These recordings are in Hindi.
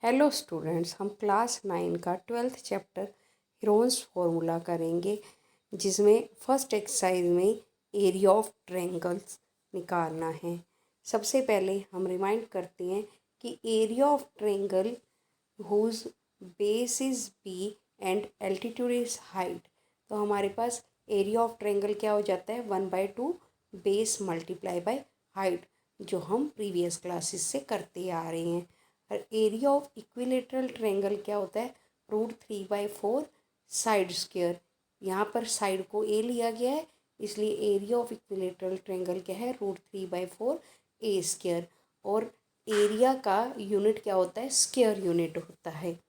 हेलो स्टूडेंट्स, हम क्लास 9 का 12th चैप्टर हीरोन्स फॉर्मूला करेंगे, जिसमें फर्स्ट एक्सरसाइज में एरिया ऑफ ट्रायंगल्स निकालना है। सबसे पहले हम रिमाइंड करते हैं कि area of triangle whose base is b and altitude is height. तो हमारे पास एरिया ऑफ ट्रायंगल क्या हो जाता है, 1/2 बेस मल्टीप्लाई बाय हाइट, जो हम प्रीवियस क्लासेस से करते आ रहे हैं। और एरिया ऑफ इक्विलेटरल ट्रायंगल क्या होता है, √3/4 साइड स्क्वायर। यहाँ पर साइड को ए लिया गया है, इसलिए एरिया ऑफ इक्विलेटरल ट्रायंगल क्या है, √3/4 ए स्क्वायर। और एरिया का यूनिट क्या होता है, स्क्वायर यूनिट होता है।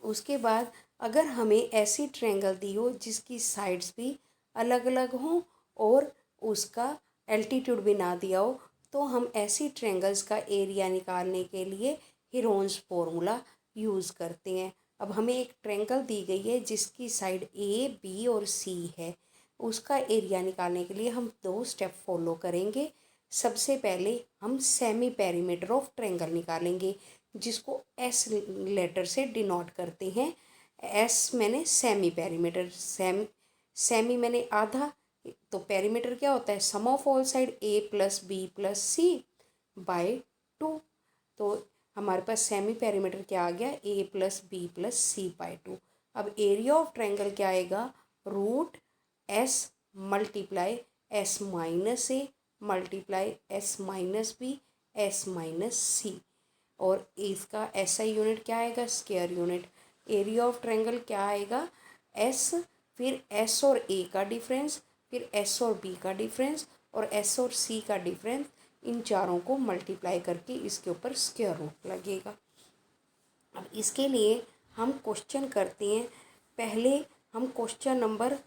उसके बाद अगर हमें ऐसी ट्रायंगल दी हो जिसकी साइड्स भी अलग अलग हों और उसका एल्टीट्यूड भी ना दिया हो, तो हम ऐसी ट्रायंगल्स का एरिया निकालने के लिए हीरोन्स फॉर्मूला यूज़ करते हैं। अब हमें एक ट्रायंगल दी गई है जिसकी साइड ए, बी और सी है। उसका एरिया निकालने के लिए हम 2 स्टेप फॉलो करेंगे। सबसे पहले हम सेमी पेरीमीटर ऑफ ट्रायंगल निकालेंगे, जिसको एस लेटर से डिनोट करते हैं। एस मैंने सेमी पेरीमीटर, सेमी मैंने आधा। तो पेरीमीटर क्या होता है, sum of all side a plus b plus c by 2। तो हमारे पास सेमी पेरीमीटर क्या आ गया, a plus b plus c by 2। अब एरिया ऑफ ट्रायंगल क्या आएगा, √S multiply s minus a multiply s minus b s minus c. और इसका एसआई यूनिट क्या आएगा, square unit. Area of triangle क्या आएगा, एस, फिर एस और ए का डिफरेंस, फिर एस और बी का डिफरेंस और एस और सी का डिफरेंस। इन चारों को मल्टीप्लाई करके इसके ऊपर स्क्वायर रूट लगेगा। अब इसके लिए हम क्वेश्चन करते हैं। पहले हम क्वेश्चन नंबर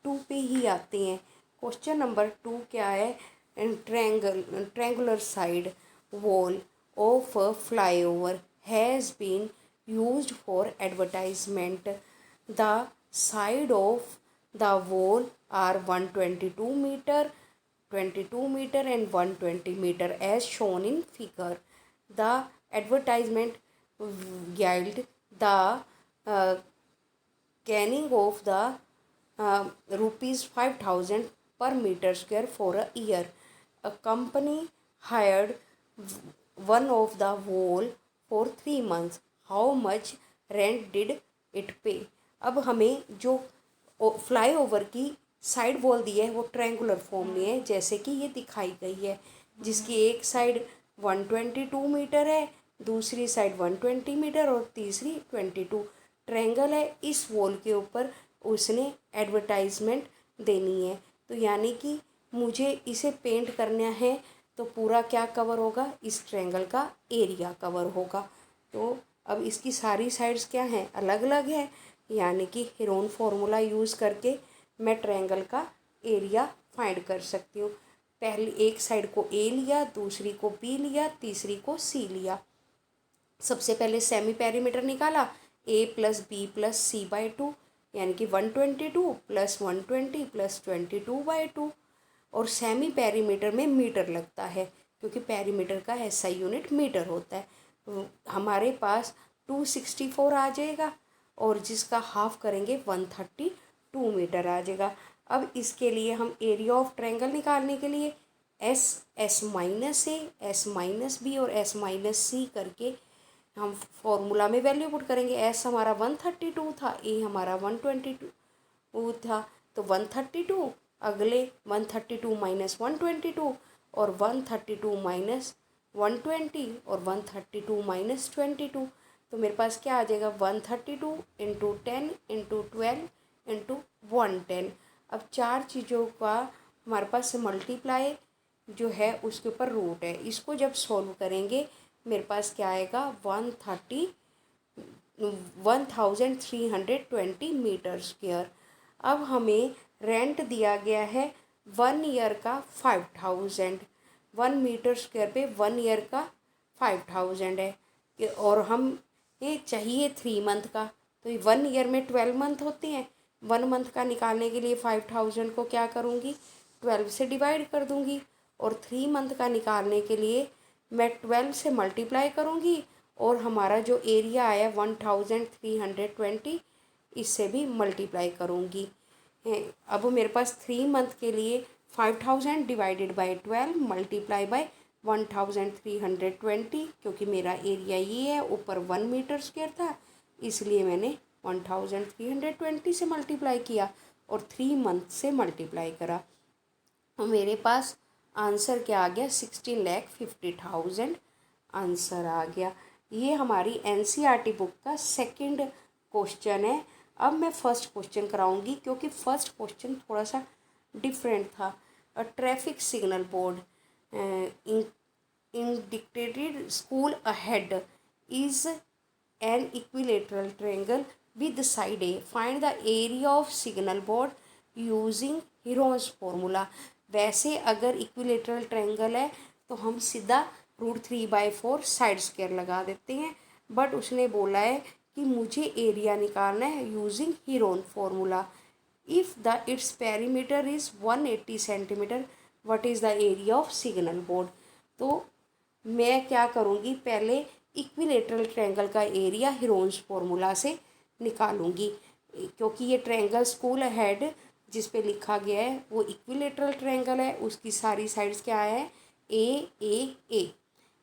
2 पे ही आते हैं। क्वेश्चन नंबर 2 क्या है, triangular side wall of a flyover has been used for advertisement. The side of the wall are 122 meter, 22 meter and 120 meter as shown in figure. The advertisement yield the uh, canning of the rupees 5,000 per meter square for a year. A company hired one of the wall for 3 months. How much rent did it pay? अब हमें जो फ्लाई ओवर की साइड वॉल दी है वो ट्रायंगुलर फॉर्म में है, जैसे कि ये दिखाई गई है, जिसकी एक साइड 122 मीटर है, दूसरी साइड 120 मीटर और तीसरी 22। ट्रायंगल है, इस वॉल के ऊपर उसने एडवर्टाइजमेंट देनी है। तो यानी कि मुझे इसे पेंट करना है, तो पूरा क्या कवर होगा, इस ट्रायंगल का एरिया कवर होगा। तो अब इसकी सारी साइड्स क्या हैं, अलग अलग है, यानी कि हीरोन फार्मूला यूज़ करके मैं ट्रायंगल का एरिया फाइंड कर सकती हूँ। पहले एक साइड को ए लिया, दूसरी को बी लिया, तीसरी को सी लिया। सबसे पहले सेमी पेरीमीटर निकाला, ए plus b plus c by 2, यानी कि 122 प्लस 120 प्लस 22/2। और सेमी पेरीमीटर में मीटर लगता है, क्योंकि पेरीमीटर का एसआई यूनिट मीटर होता है। हमारे पास 264 आ जाएगा और जिसका हाफ करेंगे 132 मीटर आ जाएगा। अब इसके लिए हम एरिया ऑफ ट्रायंगल निकालने के लिए S minus a, s minus b और एस माइनस सी करके हम फॉर्मूला में वैल्यू पुट करेंगे। एस हमारा 132 था, ए हमारा 122 था, तो 132, अगले 132 माइनस 122 और 132 माइनस 120 और 132 माइनस 22। तो मेरे पास क्या आ जाएगा, 132 इंटू 10 इंटू 12 इंटू 110। अब चार चीज़ों का हमारे पास मल्टीप्लाई जो है उसके ऊपर रूट है, इसको जब सॉल्व करेंगे मेरे पास क्या आएगा, 1320 मीटर स्क्वायर। अब हमें रेंट दिया गया है 1 ईयर का 5,000, 1 मीटर स्क्वायर पे 1 ईयर का 5,000 है। और हम ये चाहिए 3 मंथ का, तो 1 ईयर में 12 मंथ होते हैं। 1 मंथ का निकालने के लिए 5,000 को क्या करूँगी, 12 से डिवाइड कर दूँगी। और 3 मंथ का निकालने के लिए मैं 12 से मल्टीप्लाई करूँगी और हमारा जो एरिया आया 1320, इससे भी मल्टीप्लाई करूँगी। अब मेरे पास 3 मंथ के लिए 5000 डिवाइडेड बाय 12 मल्टीप्लाई बाय 1320, क्योंकि मेरा एरिया ये है, ऊपर 1 मीटर स्क्वायर था, इसलिए मैंने 1320 से मल्टीप्लाई किया और 3 मंथ से मल्टीप्लाई करा। और मेरे पास आंसर क्या आ गया, 16,50,000 आंसर आ गया। ये हमारी एनसीईआरटी बुक का सेकंड क्वेश्चन है। अब मैं फर्स्ट क्वेश्चन कराऊंगी, क्योंकि फर्स्ट क्वेश्चन थोड़ा सा डिफरेंट था। A traffic signal board indicated school ahead is an equilateral triangle with side A. Find the area of signal board using Heron's formula. वैसे अगर इक्विलेटरल ट्रायंगल है तो हम सीधा √3/4 साइड स्क्वायर लगा देते हैं, बट उसने बोला है कि मुझे एरिया निकालना है using Heron formula. If the its perimeter is 180 centimetre, what is the area of signal board. तो मैं क्या करूँगी, पहले इक्विलेटरल ट्रायंगल का एरिया हीरोन्स फार्मूला से निकालूंगी, क्योंकि ये ट्रायंगल स्कूल हेड जिस पे लिखा गया है वो इक्विलेटरल ट्रायंगल है। उसकी सारी साइड्स क्या है, ए,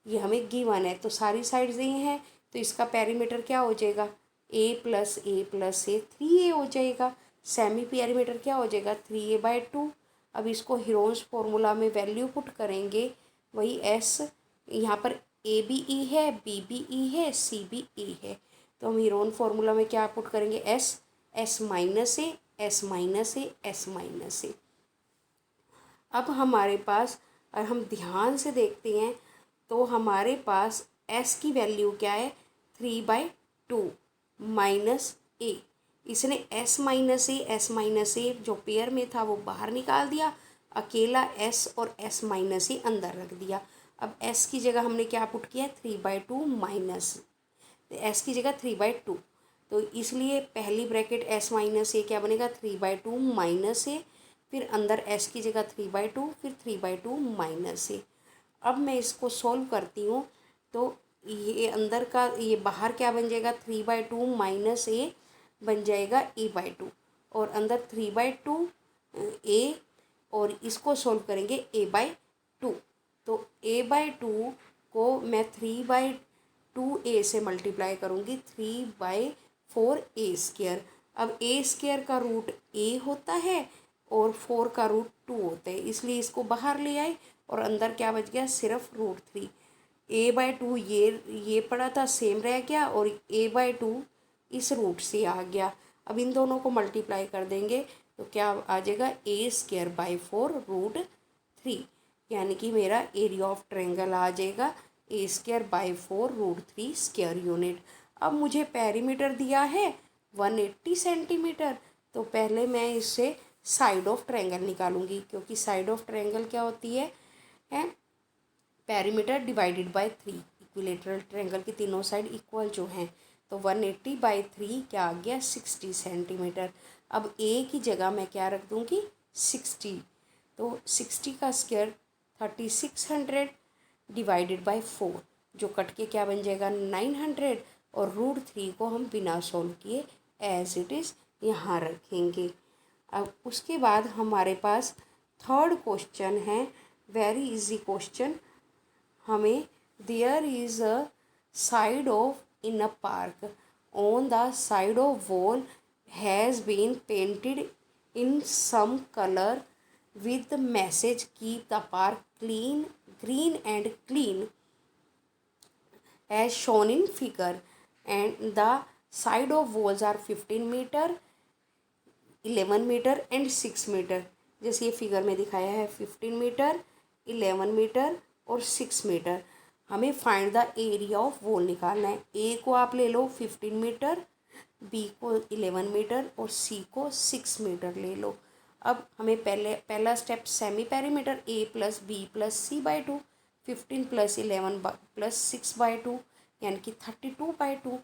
ये हमें गिवन है, तो सारी साइड्स ये हैं, तो इसका पेरीमीटर क्या हो जाएगा, a+a+a 3a हो जाएगा। सेमी पेरीमीटर क्या हो जाएगा, 3a/2। अब इसको हीरोन्स फार्मूला में वैल्यू पुट करेंगे, वही s, यहाँ पर ए बी ई है, बी बी ई है, सी बी ई है, तो हम हीरोन फार्मूला में क्या पुट करेंगे, S minus a, s minus a, s minus ए। अब हमारे पास, और हम ध्यान से देखते हैं तो हमारे पास एस की वैल्यू क्या है, 3/2 माइनस ए। इसने एस माइनस ए जो पेयर में था वो बाहर निकाल दिया, अकेला एस और एस माइनस ए अंदर रख दिया। अब एस की जगह हमने क्या पुट किया, 3/2 माइनस, एस की जगह 3/2, तो इसलिए पहली ब्रैकेट एस माइनस ए क्या बनेगा, 3/2 माइनस ए, फिर अंदर एस की जगह 3/2, फिर 3/2 माइनस ए। अब मैं इसको सॉल्व करती हूँ, तो ये अंदर का, ये बाहर क्या बन जाएगा, 3/2 माइनस ए बन जाएगा a/2, और अंदर 3/2 ए, और इसको सॉल्व करेंगे a/2, तो a/2 को मैं 3/2a से मल्टीप्लाई करूँगी, 3/4a²। अब a² का रूट a होता है और 4 का रूट 2 होता है, इसलिए इसको बाहर ले आए और अंदर क्या बच गया, सिर्फ √3। a/2 ये पड़ा था, सेम रह गया, और a/2 इस रूट से आ गया। अब इन दोनों को मल्टीप्लाई कर देंगे तो क्या आ जाएगा, a²/4 √3, यानी कि मेरा एरिया ऑफ ट्रायंगल आ जाएगा a²/4 √3 स्क्वायर यूनिट। अब मुझे पेरीमीटर दिया है 180 सेंटीमीटर, तो पहले मैं इससे साइड ऑफ ट्रायंगल निकालूंगी, क्योंकि साइड ऑफ ट्रायंगल क्या होती है perimeter divided by 3। Equilateral triangle की तीनों साइड इक्वल जो हैं, तो 180/3 क्या आ गया, 60 सेंटीमीटर। अब ए की जगह मैं क्या रख दूँगी, 60, तो 60 का स्क्वायर 3600 डिवाइडेड बाय 4, जो कट के क्या बन जाएगा, 900, और √3 को हम बिना सॉल्व किए एज इट इज़ यहाँ रखेंगे। अब उसके बाद हमारे पास थर्ड क्वेश्चन है, वेरी इजी क्वेश्चन। हमें there is a side of in a park, on the side of wall has been painted in some colour with the message keep the park clean, green and clean as shown in figure, and the side of walls are 15 meter, 11 metre and 6 metre. जैसे ये फिगर में दिखाया है 15 मीटर, 11 मीटर और 6 मीटर। हमें find the area of wall निकालना है। ए को आप ले लो 15 मीटर, बी को 11 मीटर और सी को 6 मीटर ले लो। अब हमें पहला स्टेप सेमी पेरीमीटर a+b+c/2, 15 + 11 + 6/2 यानी कि 32/2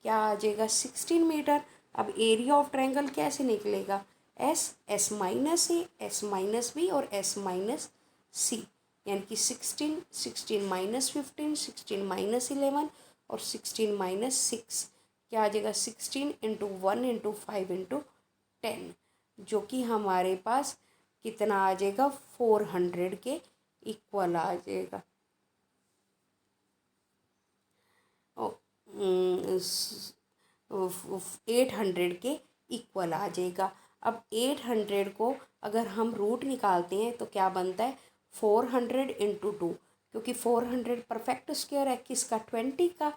क्या आ जाएगा, 16 मीटर। अब एरिया ऑफ ट्रायंगल कैसे निकलेगा, S minus a, s minus b और एस माइनस सी, यानी कि 16 माइनस 15, 16 माइनस 11 और 16 माइनस 6 क्या आ जाएगा 16 इंटू 1 इंटू 5 इंटू 10, जो कि हमारे पास कितना आ जाएगा 400 के इक्वल आ जाएगा। 800 के इक्वल आ जाएगा। अब 800 को अगर हम रूट निकालते हैं तो क्या बनता है 400 इंटू 2, क्योंकि 400 परफेक्ट स्क्वायर है किसका 20 का,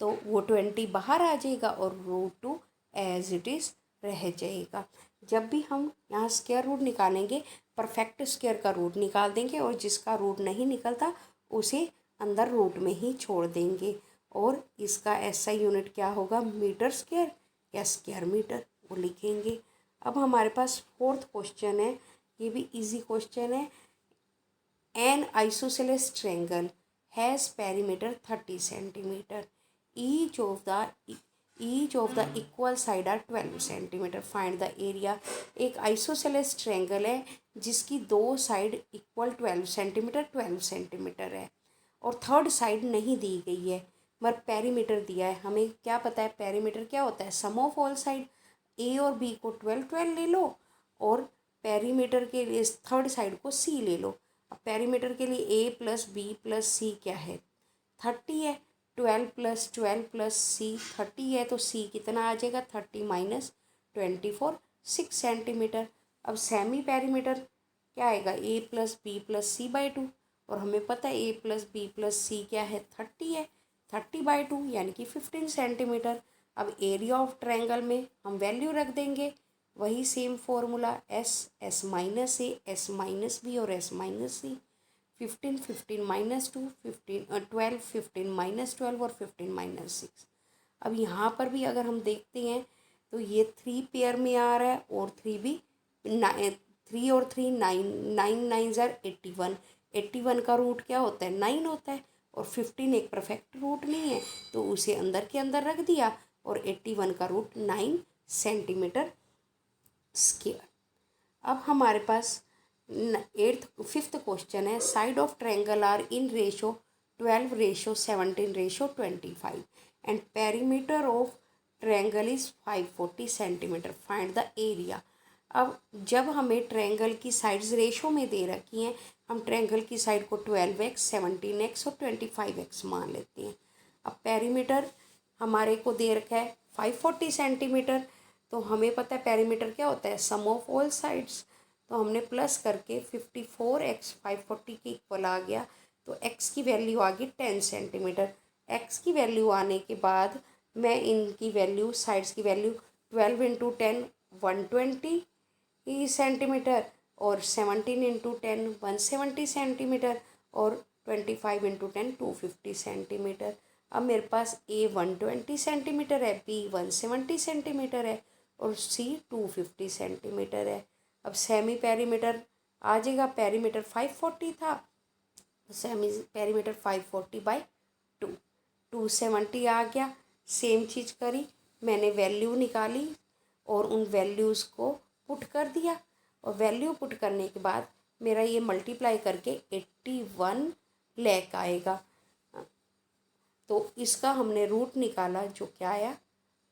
तो वो 20 बाहर आ जाएगा और रूट 2 एज इट इज़ रह जाएगा। जब भी हम यहाँ स्क्वायर रूट निकालेंगे परफेक्ट स्क्वायर का रूट निकाल देंगे और जिसका रूट नहीं निकलता उसे अंदर रूट में ही छोड़ देंगे, और इसका एसआई यूनिट क्या होगा मीटर स्क्वायर या स्क्वायर मीटर, वो लिखेंगे। अब हमारे पास फोर्थ क्वेश्चन है, ये भी इजी क्वेश्चन है। An isosceles triangle has perimeter 30 centimetre, each of the equal side are 12 centimetre, find the area. एक आइसोसेलेस ट्रायंगल है जिसकी दो साइड इक्वल 12 सेंटीमीटर है और थर्ड साइड नहीं दी गई है मगर पेरीमीटर दिया है। हमें क्या पता है पेरीमीटर क्या होता है, सम ऑफ ऑल साइड। ए और बी को 12 ले लो और पेरीमीटर के लिए थर्ड साइड को सी ले लो। अब पेरीमीटर के लिए ए प्लस बी प्लस सी क्या है 30 है, 12 प्लस सी 30 है, तो सी कितना आ जाएगा 30 माइनस 24 6 सेंटीमीटर। अब सेमी पेरीमीटर क्या आएगा a plus b plus c by 2, और हमें पता है a plus b plus c क्या है 30 है, 30/2 यानी कि 15 सेंटीमीटर। अब एरिया ऑफ ट्रायंगल में हम वैल्यू रख देंगे, वही same formula s minus a s minus b और s minus c. 15 minus 2 12 15 minus 12 और 15 माइनस 6। अब यहाँ पर भी अगर हम देखते हैं तो ये 3 पेयर में आ रहा है और 3 भी 3 और 3 9 9 ज़ार 81, 81 का रूट क्या होता है 9 होता है, और 15 एक परफेक्ट रूट नहीं है तो उसे अंदर के अंदर रख दिया, और 81 का रूट 9 सेंटीमीटर स्क्वायर। अब हमारे पास फिफ्थ क्वेश्चन है, side of triangle are in ratio 12:17:25 and perimeter of triangle is 540 centimetre, find the area. अब जब हमें ट्रायंगल की साइड्स रेशो में दे रखी हैं, हम ट्रायंगल की साइड को 12x 17x और 25x मान लेते हैं। अब पेरीमीटर हमारे को दे रखा है 540 सेंटीमीटर, तो हमें पता है पेरीमीटर क्या होता है सम ऑफ ऑल साइड्स, तो हमने प्लस करके 54x 540 के इक्वल आ गया, तो x की वैल्यू आ गई 10 सेंटीमीटर। x की वैल्यू आने के बाद मैं इनकी वैल्यू साइड्स की वैल्यू 12 इंटू 10 120 सेंटीमीटर और 17 इंटू 10 170 सेंटीमीटर और 25 इंटू 10 250 सेंटीमीटर। अब मेरे पास ए 120 सेंटीमीटर है, बी 170 सेंटीमीटर है और सी 250 सेंटीमीटर है। अब सेमी पेरीमीटर आ जाएगा, पेरीमीटर 540 था, सेमी पेरीमीटर 540/2 270 आ गया। सेम चीज़ करी, मैंने वैल्यू निकाली और उन वैल्यूज़ को पुट कर दिया, और वैल्यू पुट करने के बाद मेरा ये मल्टीप्लाई करके 81 लाख आएगा। तो इसका हमने रूट निकाला जो क्या आया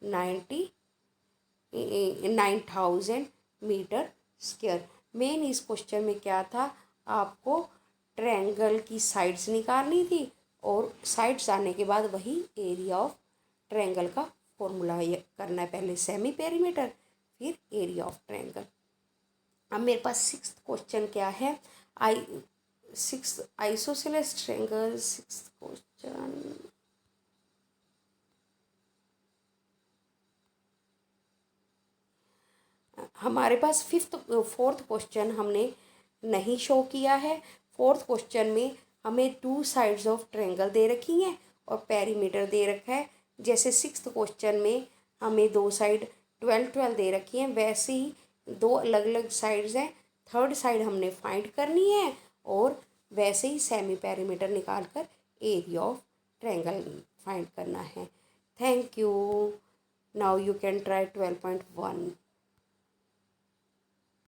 9,000 मीटर स्क्वायर। मेन इस क्वेश्चन में क्या था, आपको ट्रायंगल की साइड्स निकालनी थी और साइड्स आने के बाद वही एरिया ऑफ ट्रायंगल का फॉर्मूला करना है, पहले सेमी पेरीमीटर फिर एरिया ऑफ ट्रायंगल। अब मेरे पास सिक्स्थ क्वेश्चन क्या है, आइसोसेलेस ट्रायंगल। सिक्स्थ क्वेश्चन हमारे पास फोर्थ क्वेश्चन हमने नहीं शो किया है। फोर्थ क्वेश्चन में हमें 2 साइड्स ऑफ ट्रायंगल दे रखी हैं और पेरीमीटर दे रखा है। जैसे सिक्स्थ क्वेश्चन में हमें 2 साइड 12 दे रखी हैं, वैसे ही 2 अलग अलग साइड्स हैं, थर्ड साइड हमने फाइंड करनी है और वैसे ही सेमी पेरीमीटर निकाल कर एरिया ऑफ ट्रायंगल फाइंड करना है। Thank you. Now you can try 12.1।